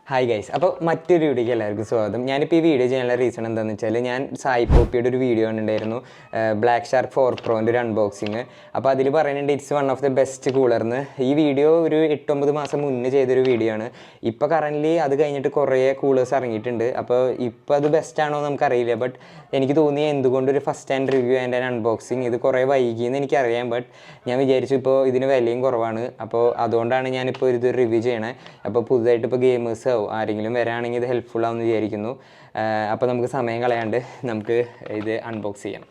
Hi guys, അപ്പോൾ മറ്റൊരു വീഡിയോയ്ക്ക് എല്ലാവർക്കും സ്വാഗതം. ഞാനിപ്പോൾ ഈ വീഡിയോ ചെയ്യാനുള്ള റീസൺ എന്താണെന്ന് വെച്ചാൽ ഞാൻ സായി പോപ്പിയുടെ ഒരു വീഡിയോ കണ്ടിട്ടുണ്ടായിരുന്നു, ബ്ലാക്ക് ഷാർക്ക് 4 പ്രോൻ്റെ ഒരു അൺബോക്സിങ്. അപ്പോൾ അതിൽ പറയുന്നുണ്ട് it's one of the best കൂളർന്ന്. ഈ വീഡിയോ ഒരു 8-9 മാസം മുന്നേ ചെയ്തൊരു വീഡിയോ ആണ്. ഇപ്പോൾ കറൻ്റ്ലി അത് കഴിഞ്ഞിട്ട് കുറേ കൂളേഴ്സ് ഇറങ്ങിയിട്ടുണ്ട്. അപ്പോൾ ഇപ്പോൾ അത് ബെസ്റ്റാണോ നമുക്കറിയില്ല, ബട്ട് എനിക്ക് തോന്നി എന്തുകൊണ്ടൊരു first hand review and an unboxing ഇത് കുറേ വൈകിയെന്ന് എനിക്കറിയാം. ബട്ട് ഞാൻ വിചാരിച്ചു ഇപ്പോൾ ഇതിന് വിലയും കുറവാണ്, അപ്പോൾ അതുകൊണ്ടാണ് ഞാനിപ്പോൾ ഇത് റിവ്യൂ ചെയ്യണേ. അപ്പോൾ പുതുതായിട്ട് ഇപ്പോൾ ഗെയിമേഴ്സ് ആരെങ്കിലും വരാണെങ്കിൽ ഇത് ഹെൽപ്ഫുൾ ആവുമെന്ന് വിചാരിക്കുന്നു. അപ്പോൾ നമുക്ക് സമയം കളയാണ്ട് നമുക്ക് ഇത് അൺബോക്സ് ചെയ്യാം.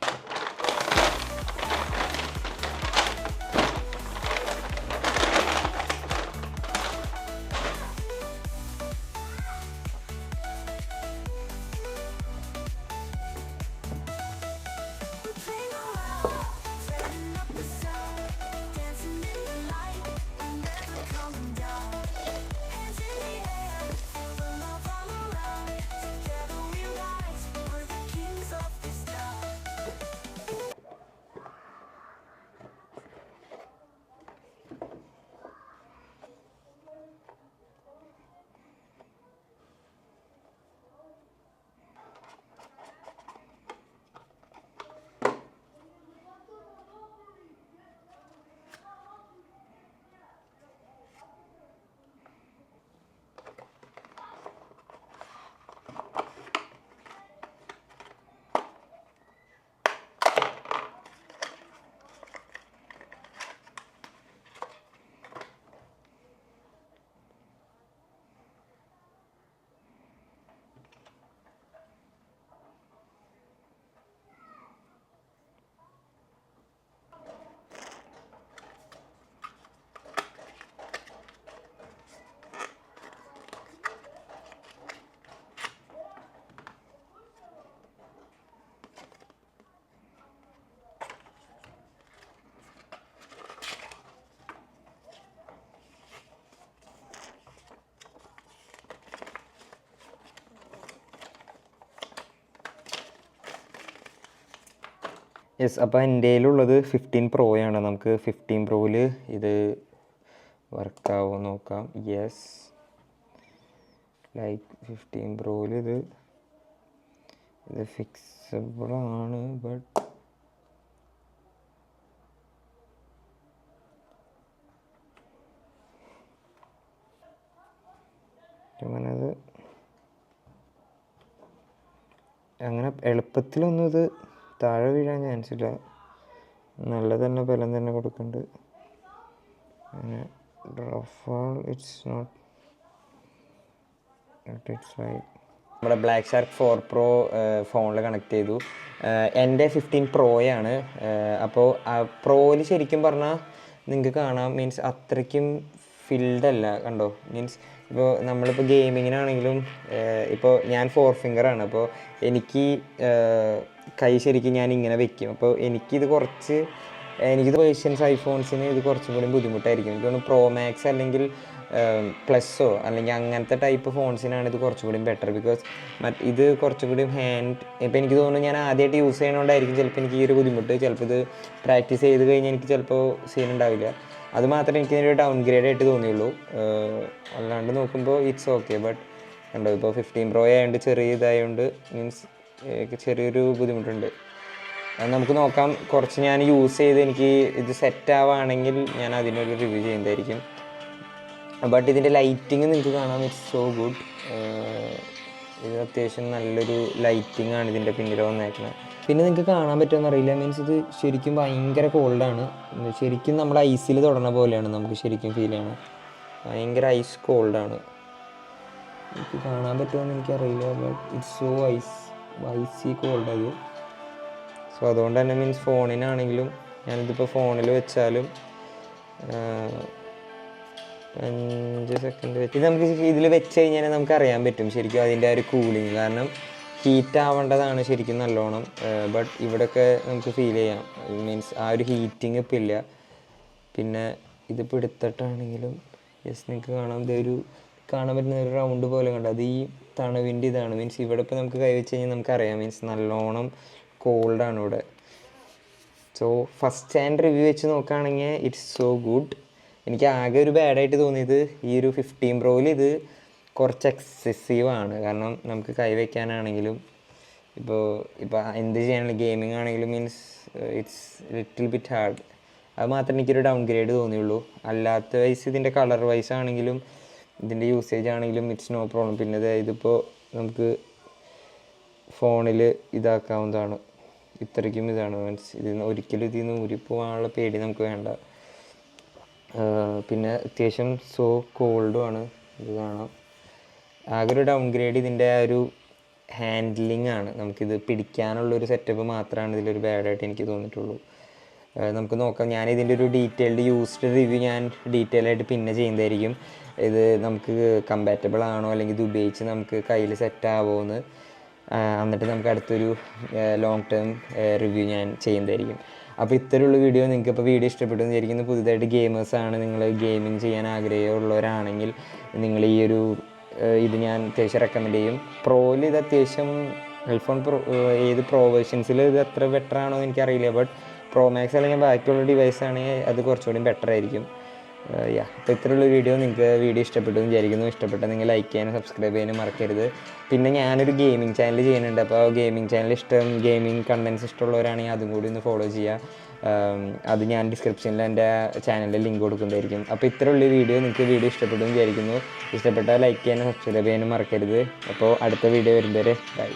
യെസ്, അപ്പോൾ എൻ്റെ കയ്യിലുള്ളത് 15 പ്രോയാണ്. നമുക്ക് 15 പ്രോയിൽ ഇത് വർക്കാവോ നോക്കാം. യെസ്, ലൈക്ക് 15 പ്രോയിൽ ഇത് ഫിക്സബിളാണ്. ബട്ട് അങ്ങനെ എളുപ്പത്തിലൊന്നും ഇത് താഴെ വീഴാൻ ചാൻസ് ഇല്ല. നല്ല തന്നെ ബലം തന്നെ കൊടുക്കുന്നുണ്ട്. അങ്ങനെ റഫാൾ ഇറ്റ്സ് നോട്ട് ഇറ്റ്സ് റൈറ്റ്. നമ്മുടെ ബ്ലാക്ക് ഷാർക്ക് 4 പ്രോ ഫോണിൽ കണക്ട് ചെയ്തു. എൻ്റെ 15 പ്രോയാണ്. അപ്പോൾ പ്രോയിൽ ശരിക്കും പറഞ്ഞാൽ നിങ്ങൾക്ക് കാണാം, മീൻസ് അത്രയ്ക്കും ഫിൽഡ് അല്ല. കണ്ടോ, മീൻസ് ഇപ്പോൾ നമ്മളിപ്പോൾ ഗെയിമിങ്ങിനാണെങ്കിലും ഇപ്പോൾ ഞാൻ 4 ഫിംഗറാണ്. അപ്പോൾ എനിക്ക് കൈ ശരിക്കും ഞാൻ ഇങ്ങനെ വെക്കും. അപ്പോൾ എനിക്കിത് വേർഷൻസ് ഐഫോൺസിന് ഇത് കുറച്ചും കൂടി ബുദ്ധിമുട്ടായിരിക്കും. എനിക്ക് തോന്നുന്നു പ്രോ മാക്സ് അല്ലെങ്കിൽ പ്ലസ്സോ അല്ലെങ്കിൽ അങ്ങനത്തെ ടൈപ്പ് ഫോൺസിനാണ് ഇത് കുറച്ചും കൂടി ബെറ്റർ. ബിക്കോസ് ഇത് കുറച്ചും കൂടി ഹാൻഡ്, ഇപ്പോൾ എനിക്ക് തോന്നുന്നു ഞാൻ ആദ്യമായിട്ട് യൂസ് ചെയ്യണോണ്ടായിരിക്കും ചിലപ്പോൾ എനിക്ക് ഈ ഒരു ബുദ്ധിമുട്ട്. ചിലപ്പോൾ ഇത് പ്രാക്ടീസ് ചെയ്ത് കഴിഞ്ഞാൽ എനിക്ക് ചിലപ്പോൾ സീൻ ഉണ്ടാവില്ല. അത് മാത്രമേ എനിക്ക് ഒരു ഡൗൺ ഗ്രേഡ് ആയിട്ട് തോന്നിയുള്ളൂ. അല്ലാണ്ട് നോക്കുമ്പോൾ ഇറ്റ്സ് ഓക്കെ. ബട്ട് കണ്ടോ, ഇപ്പോൾ 15 പ്രോ ആയതുകൊണ്ട് ചെറിയ ഇതായതുകൊണ്ട് മീൻസ് ചെറിയൊരു ബുദ്ധിമുട്ടുണ്ട്. അത് നമുക്ക് നോക്കാം. കുറച്ച് ഞാൻ യൂസ് ചെയ്ത് എനിക്ക് ഇത് സെറ്റ് ആവുകയാണെങ്കിൽ ഞാൻ അതിനൊരു റിവ്യൂ ചെയ്യുന്നതായിരിക്കും. ബട്ട് ഇതിൻ്റെ ലൈറ്റിങ് നിങ്ങൾക്ക് കാണാം, ഇറ്റ്സ് സോ ഗുഡ്. ഇത് അത്യാവശ്യം നല്ലൊരു ലൈറ്റിംഗ് ആണ് ഇതിൻ്റെ പിന്നിൽ വന്നേക്കുന്നത്. പിന്നെ നിങ്ങൾക്ക് കാണാൻ പറ്റുമെന്ന് അറിയില്ല, മീൻസ് ഇത് ശരിക്കും ഭയങ്കര കോൾഡാണ്. ശരിക്കും നമ്മൾ ഐസിൽ തൊടണ പോലെയാണ് നമുക്ക് ശരിക്കും ഫീൽ ചെയ്യണം. ഭയങ്കര ഐസ് കോൾഡാണ്. എനിക്ക് കാണാൻ പറ്റുമെന്ന് എനിക്കറിയില്ല, but it's so icy cold അത്. സോ അതുകൊണ്ട് തന്നെ മീൻസ് ഫോണിനാണെങ്കിലും ഞാനിതിപ്പോൾ ഫോണിൽ വെച്ചാലും 5 സെക്കൻഡ് വെച്ച് ഇത് നമുക്ക് ഇതിൽ വെച്ച് കഴിഞ്ഞാൽ നമുക്ക് അറിയാൻ പറ്റും ശരിക്കും അതിൻ്റെ ആ ഒരു കൂളിങ്. കാരണം ഹീറ്റ് ആവേണ്ടതാണ് ശരിക്കും നല്ലോണം. ബട്ട് ഇവിടെയൊക്കെ നമുക്ക് ഫീൽ ചെയ്യാം, മീൻസ് ആ ഒരു ഹീറ്റിങ് ഇപ്പം ഇല്ല. പിന്നെ ഇതിപ്പോൾ എടുത്തിട്ടാണെങ്കിലും ജസ്റ്റ് നിങ്ങൾക്ക് കാണാം, ഇതൊരു കാണാൻ പറ്റുന്ന ഒരു റൗണ്ട് പോലെ കണ്ടു. അത് ഈ തണുവിൻ്റെ ഇതാണ്. മീൻസ് ഇവിടെ ഇപ്പോൾ നമുക്ക് കൈവച്ച് കഴിഞ്ഞാൽ നമുക്കറിയാം, മീൻസ് നല്ലോണം കോൾഡാണ് ഇവിടെ. സോ ഫസ്റ്റ് ഹാൻഡ് റിവ്യൂ വെച്ച് നോക്കുകയാണെങ്കിൽ ഇറ്റ്സ് സോ ഗുഡ്. എനിക്ക് ആകെ ഒരു ബാഡായിട്ട് തോന്നിയത് ഈ ഒരു 15 പ്രോയിൽ ഇത് കുറച്ച് എക്സസീവാണ്. കാരണം നമുക്ക് കൈവയ്ക്കാനാണെങ്കിലും ഇപ്പോൾ എന്ത് ചെയ്യാനാണ് ഗെയിമിംഗ് ആണെങ്കിലും means it's little bit hard. അത് മാത്രമേ എനിക്കൊരു ഡൗൺ ഗ്രേഡ് തോന്നിയുള്ളൂ. അല്ലാത്ത വൈസ് ഇതിൻ്റെ കളർ വൈസ് ആണെങ്കിലും ഇതിൻ്റെ യൂസേജ് ആണെങ്കിലും ഇറ്റ്സ് നോ പ്രോബ്ലം. പിന്നെ ഇതിപ്പോൾ നമുക്ക് ഫോണിൽ ഇതാക്കാവുന്നതാണ്. ഇത്രയ്ക്കും ഇതാണ് മീൻസ് ഒരിക്കലും ഇതിൽ നിന്ന് ഊരിപ്പോകാനുള്ള പേടി നമുക്ക് വേണ്ട. പിന്നെ അത്യാവശ്യം സോ കോൾഡുമാണ്. ഇത് കാണാം. ആകെ ഒരു ഡൗൺ ഗ്രേഡ് ഇതിൻ്റെ ആ ഒരു ഹാൻഡ്ലിംഗ് ആണ്. നമുക്കിത് പിടിക്കാനുള്ളൊരു സെറ്റപ്പ് മാത്രമാണ് ഇതിലൊരു ബാഡായിട്ട് എനിക്ക് തോന്നിയിട്ടുള്ളൂ. നമുക്ക് നോക്കാം. ഞാനിതിൻ്റെ ഒരു ഡീറ്റെയിൽഡ് യൂസ്ഡ് റിവ്യൂ ഞാൻ ഡീറ്റെയിൽ ആയിട്ട് പിന്നെ ചെയ്യുന്നതായിരിക്കും. ഇത് നമുക്ക് കമ്പാറ്റബിൾ ആണോ അല്ലെങ്കിൽ ഇത് ഉപയോഗിച്ച് നമുക്ക് കയ്യിൽ സെറ്റ് ആവുമോ എന്ന്. എന്നിട്ട് നമുക്ക് അടുത്തൊരു ലോങ് ടേം റിവ്യൂ ഞാൻ ചെയ്യുന്നതായിരിക്കും. അപ്പോൾ ഇത്തരമുള്ള വീഡിയോ നിങ്ങൾക്കിപ്പോൾ വീഡിയോ ഇഷ്ടപ്പെട്ടു എന്ന് വിചാരിക്കുന്നു. പുതുതായിട്ട് ഗെയിമേഴ്സാണ്, നിങ്ങൾ ഗെയിമിങ് ചെയ്യാൻ ആഗ്രഹമുള്ളവരാണെങ്കിൽ നിങ്ങൾ ഈ ഒരു ഇത് ഞാൻ അത്യാവശ്യം റെക്കമെൻഡ് ചെയ്യും. പ്രോയിൽ ഇത് അത്യാവശ്യം ഐഫോൺ പ്രോ ഏത് പ്രോ വേർഷൻസിൽ ഇത് അത്ര ബെറ്റർ ആണോ എന്ന് എനിക്കറിയില്ല. ബട്ട് പ്രോ മാക്സ് അല്ലെങ്കിൽ ബാക്കിയുള്ള ഡിവൈസ് ആണെങ്കിൽ അത് കുറച്ചുകൂടി ബെറ്റർ ആയിരിക്കും. അപ്പോൾ ഇത്രയുള്ള വീഡിയോ നിങ്ങൾക്ക് വീഡിയോ ഇഷ്ടപ്പെട്ടു എന്ന് വിചാരിക്കുന്നു. ഇഷ്ടപ്പെട്ടാൽ നിങ്ങൾ ലൈക്ക് ചെയ്യാനും സബ്സ്ക്രൈബ് ചെയ്യാനും മറക്കരുത്. പിന്നെ ഞാനൊരു ഗെയിമിംഗ് ചാനൽ ചെയ്യുന്നുണ്ട്. അപ്പോൾ ഗെയിമിംഗ് ചാനൽ ഗെയിമിംഗ് കണ്ടൻസ് ഇഷ്ടമുള്ളവരാണെങ്കിൽ അതും കൂടി ഒന്ന് ഫോളോ ചെയ്യുക. അത് ഞാൻ ഡിസ്ക്രിപ്ഷനിൽ എൻ്റെ ചാനലിൽ ലിങ്ക് കൊടുക്കുന്നതായിരിക്കും. അപ്പോൾ ഇത്രയുള്ള വീഡിയോ നിങ്ങൾക്ക് വീഡിയോ ഇഷ്ടപ്പെട്ടു എന്ന് വിചാരിക്കുന്നു. ഇഷ്ടപ്പെട്ടാൽ ലൈക്ക് ചെയ്യാനും സബ്സ്ക്രൈബ് ചെയ്യാനും മറക്കരുത്. അപ്പോൾ അടുത്ത വീഡിയോ വരുന്നവരെ ബൈ.